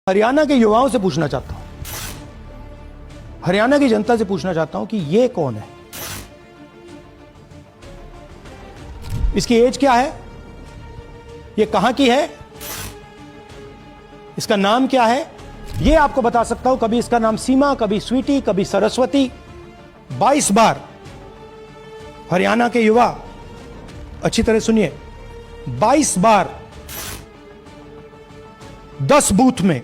हरियाणा के युवाओं से पूछना चाहता हूं, हरियाणा की जनता से पूछना चाहता हूं कि ये कौन है, इसकी एज क्या है, ये कहां की है, इसका नाम क्या है। ये आपको बता सकता हूं। कभी इसका नाम सीमा, कभी स्वीटी, कभी सरस्वती। 22 बार हरियाणा के युवा, अच्छी तरह सुनिए, 22 बार 10 बूथ में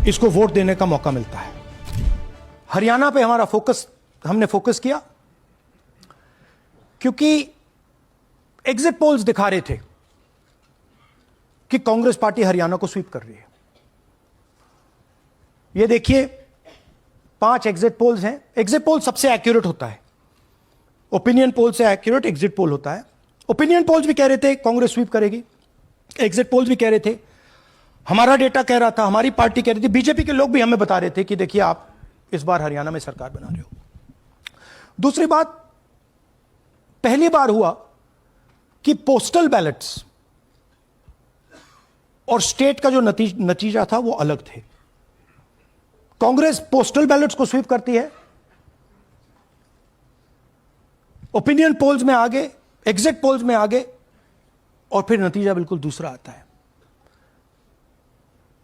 इसको वोट देने का मौका मिलता है। हरियाणा पे हमने फोकस किया क्योंकि एग्जिट पोल्स दिखा रहे थे कि कांग्रेस पार्टी हरियाणा को स्वीप कर रही है। ये देखिए 5 एग्जिट पोल्स हैं। एग्जिट पोल सबसे एक्यूरेट होता है, ओपिनियन पोल से एक्यूरेट एग्जिट पोल होता है। ओपिनियन पोल्स भी कह रहे थे कांग्रेस स्वीप करेगी, एग्जिट पोल्स भी कह रहे थे, हमारा डेटा कह रहा था, हमारी पार्टी कह रही थी, बीजेपी के लोग भी हमें बता रहे थे कि देखिए आप इस बार हरियाणा में सरकार बना रहे हो। दूसरी बात, पहली बार हुआ कि पोस्टल बैलेट्स और स्टेट का जो नतीजा था वो अलग थे। कांग्रेस पोस्टल बैलेट्स को स्वीप करती है, ओपिनियन पोल्स में आगे, एग्जिट पोल्स में आगे, और फिर नतीजा बिल्कुल दूसरा आता है।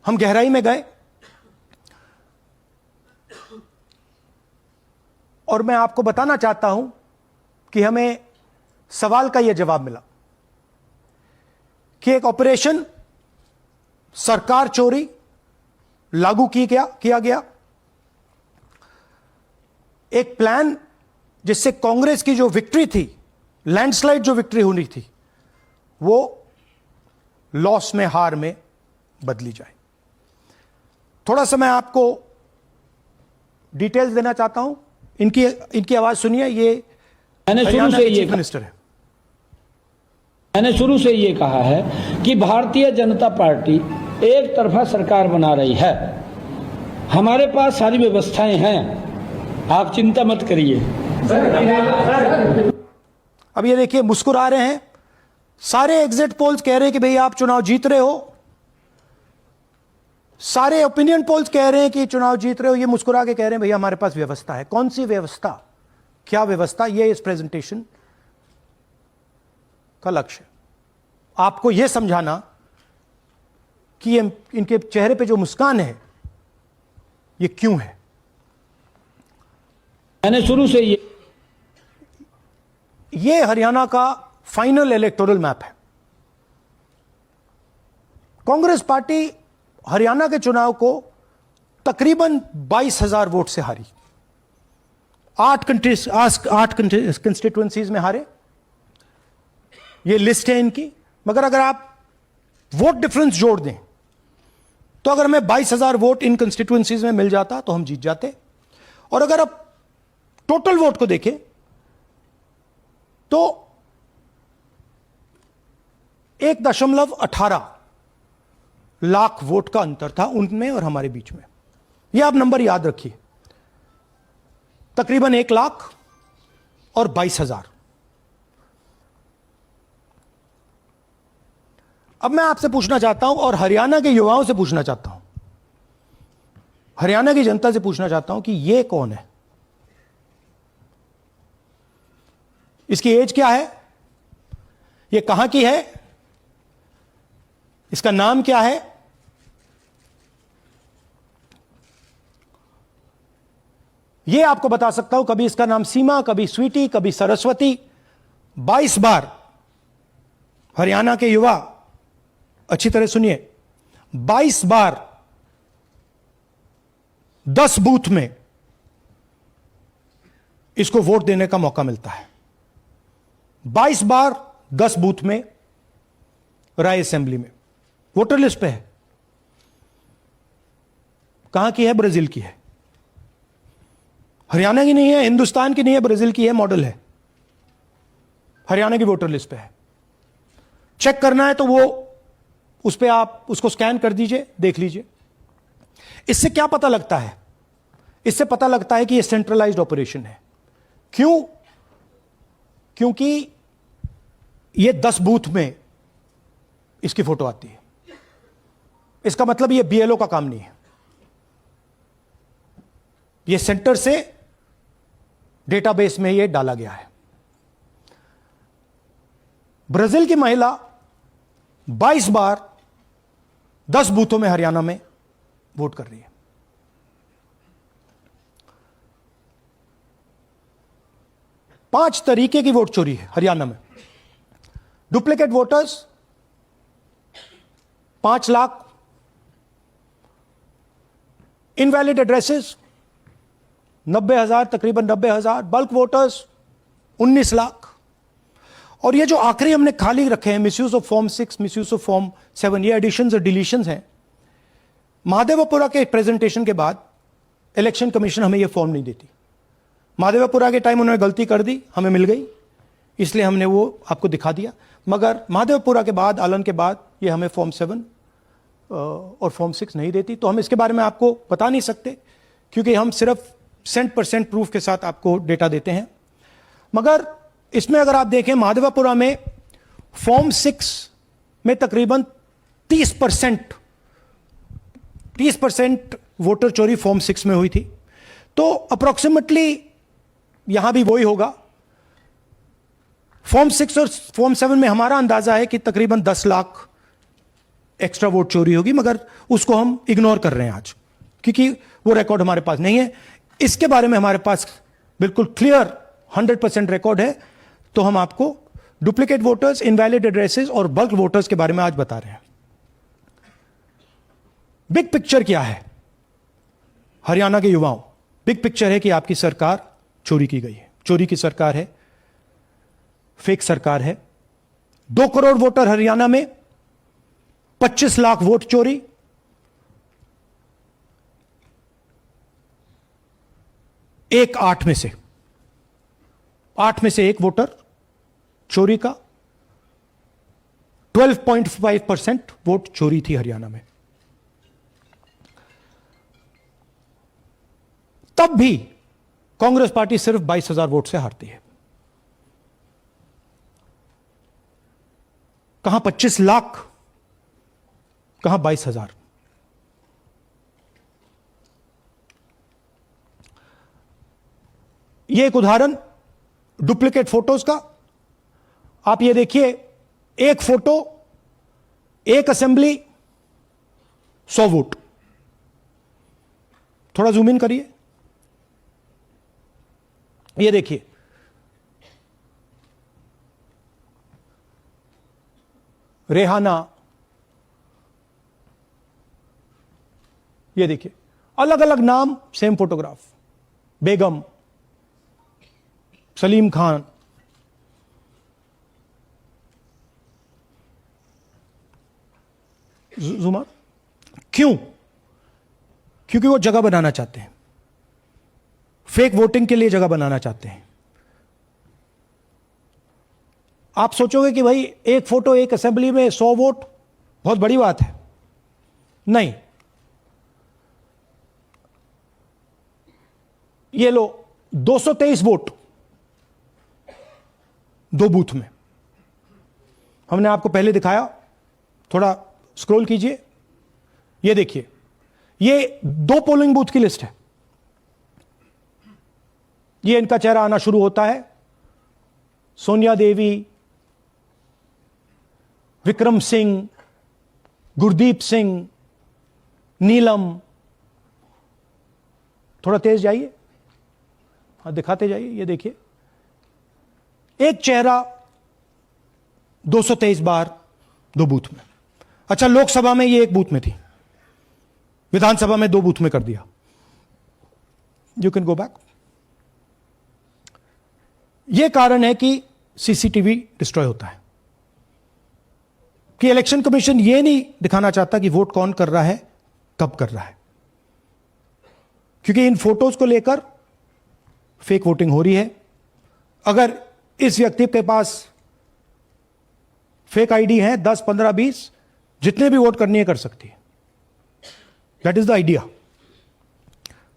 हम गहराई में गए और मैं आपको बताना चाहता हूं कि हमें सवाल का यह जवाब मिला कि एक ऑपरेशन सरकार चोरी लागू किया गया, एक प्लान जिससे कांग्रेस की जो विक्ट्री थी, लैंडस्लाइड जो विक्ट्री होनी थी, वो लॉस में, हार में बदली जाए। थोड़ा सा मैं आपको डिटेल्स देना चाहता हूं। इनकी आवाज सुनिए। ये हरियाणा के चीफ मिनिस्टर है। मैंने शुरू से ये कहा है कि भारतीय जनता पार्टी एक तरफा सरकार बना रही है। हमारे पास सारी व्यवस्थाएं हैं, आप चिंता मत करिए। अब ये देखिए, मुस्कुरा रहे हैं। सारे एग्जिट पोल्स कह रहे हैं कि भाई आप चुनाव जीत रहे हो, सारे ओपिनियन पोल्स कह रहे हैं कि चुनाव जीत रहे हो। ये मुस्कुरा के कह रहे हैं भैया हमारे पास व्यवस्था है। कौन सी व्यवस्था, क्या व्यवस्था, ये इस प्रेजेंटेशन का लक्ष्य है। आपको यह समझाना कि ये इनके चेहरे पे जो मुस्कान है ये क्यों है। मैंने शुरू से ये हरियाणा का फाइनल इलेक्टोरल मैप है। कांग्रेस पार्टी हरियाणा के चुनाव को तकरीबन 22,000 वोट से हारी। 8 कंस्टिट्यूएंसीज में हारे। ये लिस्ट है इनकी। मगर अगर आप वोट डिफरेंस जोड़ दें तो अगर हमें 22,000 वोट इन कंस्टिट्यूएंसीज में मिल जाता तो हम जीत जाते। और अगर आप टोटल वोट को देखें तो 1.18 लाख वोट का अंतर था उनमें और हमारे बीच में। यह आप नंबर याद रखिए, तकरीबन 1 लाख और 22,000। अब मैं आपसे पूछना चाहता हूं और हरियाणा के युवाओं से पूछना चाहता हूं, हरियाणा की जनता से पूछना चाहता हूं कि यह कौन है, इसकी एज क्या है, यह कहां की है, इसका नाम क्या है। यह आपको बता सकता हूं। कभी इसका नाम सीमा, कभी स्वीटी, कभी सरस्वती। 22 बार हरियाणा के युवा, अच्छी तरह सुनिए, 22 बार 10 बूथ में इसको वोट देने का मौका मिलता है। 22 बार 10 बूथ में राय असेंबली में। वोटर लिस्ट पे है। कहां की है? ब्राजील की है। हरियाणा की नहीं है, हिंदुस्तान की नहीं है, ब्राजील की है, मॉडल है। हरियाणा की वोटर लिस्ट पे है। चेक करना है तो वो उस पे आप उसको स्कैन कर दीजिए, देख लीजिए। इससे क्या पता लगता है? इससे पता लगता है कि यह सेंट्रलाइज्ड ऑपरेशन है। क्यों? क्योंकि यह 10 बूथ में इसकी फोटो आती है। इसका मतलब ये बीएलओ का काम नहीं है, ये सेंटर से डेटाबेस में ये डाला गया है। ब्राजील की महिला 22 बार 10 बूथों में हरियाणा में वोट कर रही है। पांच तरीके की वोट चोरी है हरियाणा में। Duplicate voters 5 lakh, invalid addresses 90,000, तकरीबन 90,000, बल्क वोटर्स 19 लाख। और ये जो आखिरी हमने खाली रखे हैं, misuse of form 6, misuse of form 7, ये एडिशंस और डिलीशंस हैं। महादेवपुरा के प्रेजेंटेशन के बाद इलेक्शन कमीशन हमें ये फॉर्म नहीं देती। महादेवपुरा के टाइम उन्होंने गलती कर दी, हमें मिल गई, इसलिए हमने वो आपको दिखा दिया। मगर महादेवपुरा के बाद, आलन के बाद ये हमें फॉर्म 7 और फॉर्म 6 नहीं देती। तो हम इसके बारे में आपको बता नहीं सकते, क्योंकि हम सिर्फ 100% प्रूफ के साथ आपको डेटा देते हैं। मगर इसमें अगर आप देखें, महादेवपुरा में फॉर्म 6 में तकरीबन 30% वोटर चोरी फॉर्म 6 में हुई थी। तो अप्रोक्सीमेटली यहां भी वही होगा। फॉर्म 6 और फॉर्म 7 में हमारा अंदाजा है कि तकरीबन 10 लाख एक्स्ट्रा वोट चोरी होगी, मगर उसको हम इग्नोर कर रहे हैं आज, क्योंकि वो रिकॉर्ड हमारे पास नहीं है। इसके बारे में हमारे पास बिल्कुल क्लियर 100% रिकॉर्ड है। तो हम आपको डुप्लीकेट वोटर्स, इनवैलिड एड्रेसेस और बल्क वोटर्स के बारे में आज बता रहे हैं। बिग पिक्चर क्या है हरियाणा के युवाओं? बिग पिक्चर है कि आपकी सरकार चोरी की गई है, चोरी की सरकार है, फेक सरकार है। 2 करोड़ वोटर हरियाणा में, 25 लाख वोट चोरी। एक 8 में से 1 वोटर चोरी का। 12.5% वोट चोरी थी हरियाणा में। तब भी कांग्रेस पार्टी सिर्फ 22,000 वोट से हारती है। कहां 25 लाख, कहां 22,000। यह एक उदाहरण डुप्लीकेट फोटोज का। आप ये देखिए, एक फोटो, एक असेंबली, 100 वोट। थोड़ा जूम इन करिए, ये देखिए, रेहाना, ये देखिए, अलग अलग नाम, सेम फोटोग्राफ। बेगम, सलीम खान, जुमा। क्यों? क्योंकि वो जगह बनाना चाहते हैं, फेक वोटिंग के लिए जगह बनाना चाहते हैं। आप सोचोगे कि भाई एक फोटो, एक असेंबली में 100 वोट बहुत बड़ी बात है। नहीं, ये लो 223 वोट 2 बूथ में। हमने आपको पहले दिखाया, थोड़ा स्क्रॉल कीजिए, ये देखिए, ये 2 पोलिंग बूथ की लिस्ट है। ये इनका चेहरा आना शुरू होता है। सोनिया देवी, विक्रम सिंह, गुरदीप सिंह, नीलम। थोड़ा तेज जाइए, हाँ दिखाते जाइए, ये देखिए, एक चेहरा 223 बार 2 बूथ में। अच्छा, लोकसभा में ये 1 बूथ में थी, विधानसभा में 2 बूथ में कर दिया। You can go back. यह कारण है कि सीसीटीवी डिस्ट्रॉय होता है, कि इलेक्शन कमीशन यह नहीं दिखाना चाहता कि वोट कौन कर रहा है, कब कर रहा है, क्योंकि इन फोटोज को लेकर फेक वोटिंग हो रही है। अगर इस व्यक्ति के पास फेक आईडी है 10, 15, 20, जितने भी वोट करनी है कर सकती है। That is the idea.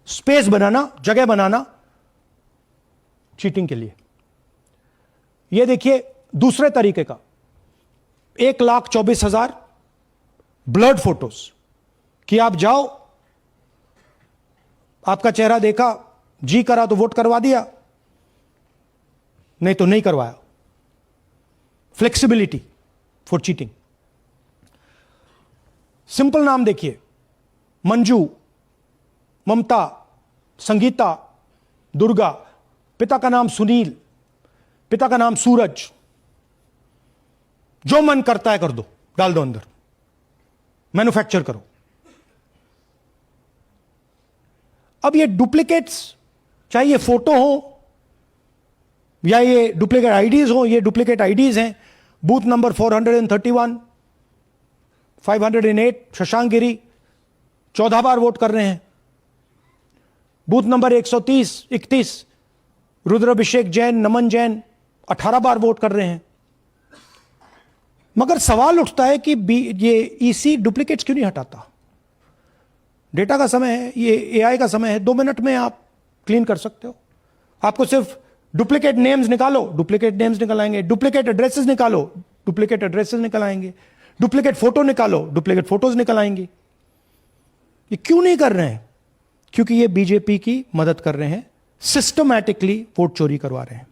Space बनाना, जगह बनाना चीटिंग के लिए। यह देखिए दूसरे तरीके का, 1,24,000 ब्लर्ड फोटोज, कि आप जाओ, आपका चेहरा देखा, जी करा तो वोट करवा दिया, नहीं तो नहीं करवाया। Flexibility for cheating. सिंपल नाम देखिए, मंजू, ममता, संगीता, दुर्गा, पिता का नाम सुनील, पिता का नाम सूरज। जो मन करता है कर दो, डाल दो अंदर, मैन्युफैक्चर करो। अब ये डुप्लीकेट्स, चाहे ये फोटो हो या ये डुप्लीकेट आईडीज हो, ये डुप्लीकेट आईडीज हैं। बूथ नंबर 431, 508 शशांक गिरी 14 बार वोट कर रहे हैं। बूथ नंबर 130, 31 रुद्राभिषेक जैन, नमन जैन 18 बार वोट कर रहे हैं। मगर सवाल उठता है कि ये ईसी डुप्लीकेट्स क्यों नहीं हटाता? डेटा का समय है, ये एआई का समय है, 2 मिनट में आप क्लीन कर सकते हो। आपको सिर्फ डुप्लीकेट नेम्स निकालो, डुप्लीकेट नेम्स निकल आएंगे। डुप्लीकेट एड्रेसेस निकालो, डुप्लीकेट एड्रेसेस निकल आएंगे। डुप्लीकेट फोटो निकालो, डुप्लीकेट फोटोज निकल आएंगी। ये क्यों नहीं कर रहे हैं? क्योंकि ये बीजेपी की मदद कर रहे हैं, सिस्टमैटिकली वोट चोरी करवा रहे हैं।